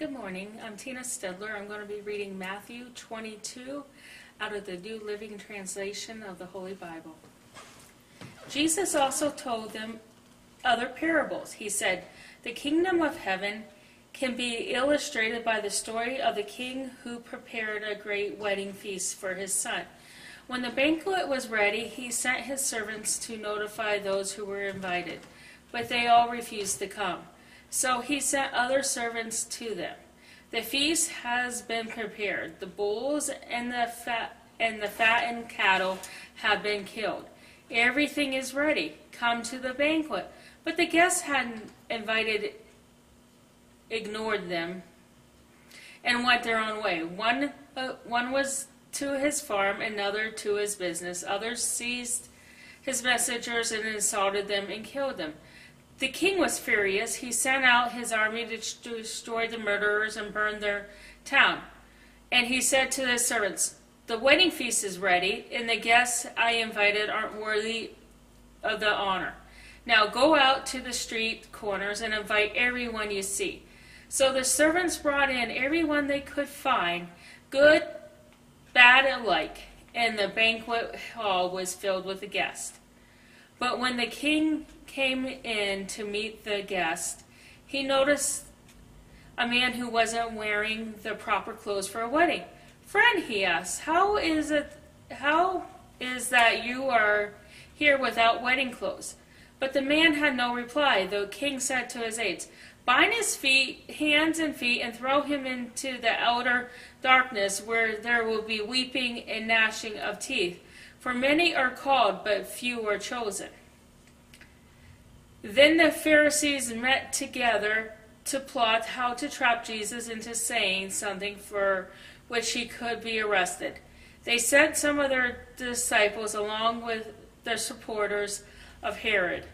Good morning. I'm Tina Steudler. I'm going to be reading Matthew 22 out of the New Living Translation of the Holy Bible. Jesus also told them other parables. He said, "The kingdom of heaven can be illustrated by the story of the king who prepared a great wedding feast for his son. When the banquet was ready, he sent his servants to notify those who were invited, but they all refused to come. So he sent other servants to them. The feast has been prepared. The bulls and the fattened cattle have been killed. Everything is ready. Come to the banquet." But the guests hadn't invited ignored them and went their own way. One was to his farm, another to his business. Others seized his messengers and assaulted them and killed them. The king was furious. He sent out his army to destroy the murderers and burn their town. And he said to his servants, "The wedding feast is ready, and the guests I invited aren't worthy of the honor. Now go out to the street corners and invite everyone you see." So the servants brought in everyone they could find, good, bad alike, and the banquet hall was filled with the guests. But when the king came in to meet the guest, he noticed a man who wasn't wearing the proper clothes for a wedding. "Friend," he asked, how is that you are here without wedding clothes?" But the man had no reply. The king said to his aides, "Bind his hands and feet, and throw him into the outer darkness, where there will be weeping and gnashing of teeth. For many are called, but few are chosen." Then the Pharisees met together to plot how to trap Jesus into saying something for which he could be arrested. They sent some of their disciples along with the supporters of Herod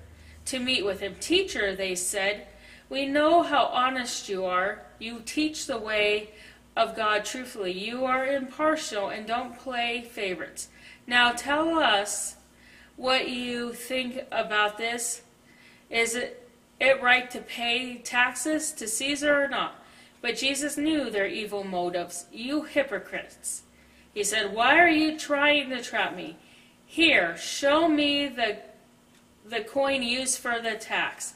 to meet with him. "Teacher," they said, "we know how honest you are. You teach the way of God truthfully. You are impartial and don't play favorites. Now tell us what you think about this. Is it right to pay taxes to Caesar or not?" But Jesus knew their evil motives. "You hypocrites," he said, "why are you trying to trap me? Here, show me the coin used for the tax."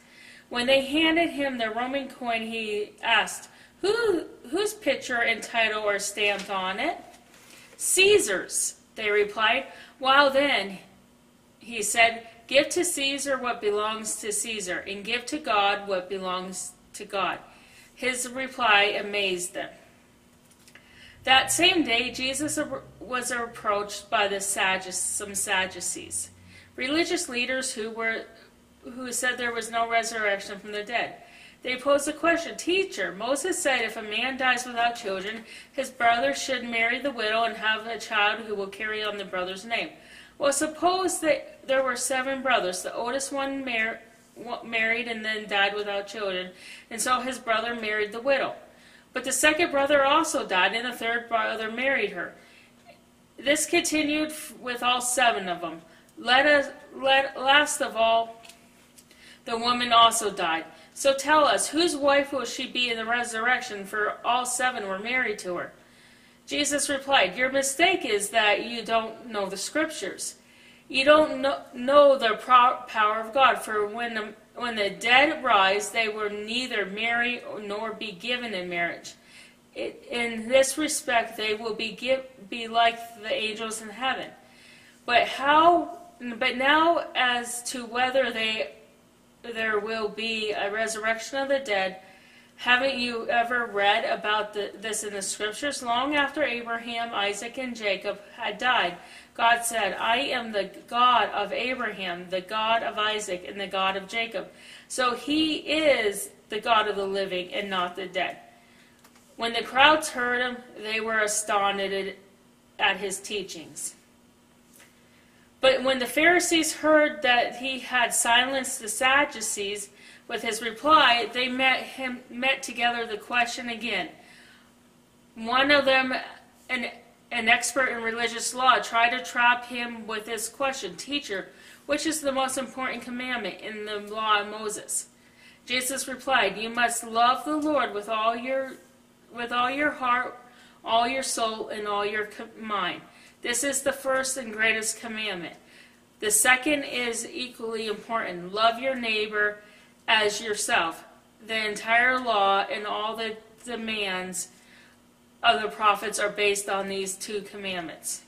When they handed him the Roman coin, he asked, Whose picture and title are stamped on it?" "Caesar's," they replied. "Well then," he said, "give to Caesar what belongs to Caesar, and give to God what belongs to God." His reply amazed them. That same day, Jesus was approached by some Sadducees, religious leaders who said there was no resurrection from the dead. They posed a question. "Teacher, Moses said if a man dies without children, his brother should marry the widow and have a child who will carry on the brother's name. Well, suppose that there were 7 brothers. The oldest one married and then died without children, and so his brother married the widow. But the second brother also died, and the third brother married her. This continued with all 7 of them. Last of all, the woman also died. So tell us, whose wife will she be in the resurrection, for all 7 were married to her?" Jesus replied, "Your mistake is that you don't know the Scriptures. You don't know the power of God, for when the dead rise, they will neither marry nor be given in marriage. In this respect, they will be like the angels in heaven. But now as to whether there will be a resurrection of the dead, haven't you ever read about this in the Scriptures? Long after Abraham, Isaac, and Jacob had died, God said, 'I am the God of Abraham, the God of Isaac, and the God of Jacob.' So he is the God of the living and not the dead." When the crowds heard him, they were astonished at his teachings. But when the Pharisees heard that he had silenced the Sadducees with his reply, they met together the question again. One of them, an expert in religious law, tried to trap him with this question. "Teacher, which is the most important commandment in the law of Moses?" Jesus replied, "You must love the Lord with all your with all your heart, all your soul, and all your mind. This is the first and greatest commandment. The second is equally important. Love your neighbor as yourself. The entire law and all the demands of the prophets are based on these two commandments.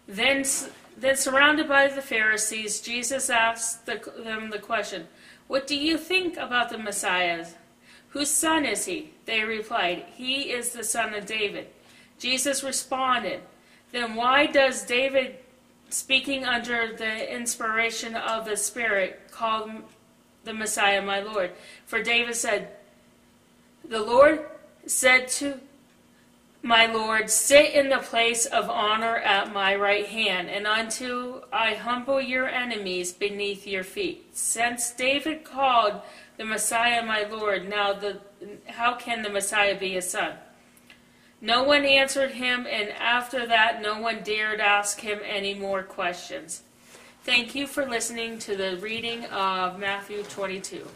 Then surrounded by the Pharisees, Jesus asked them the question, "What do you think about the Messiah? Whose son is he?" They replied, "He is the son of David." Jesus responded, "Then why does David, speaking under the inspiration of the Spirit, call the Messiah my Lord? For David said, 'The Lord said to my Lord, sit in the place of honor at my right hand, and until I humble your enemies beneath your feet.' Since David called the Messiah my Lord, how can the Messiah be his son?" No one answered him, and after that no one dared ask him any more questions. Thank you for listening to the reading of Matthew 22.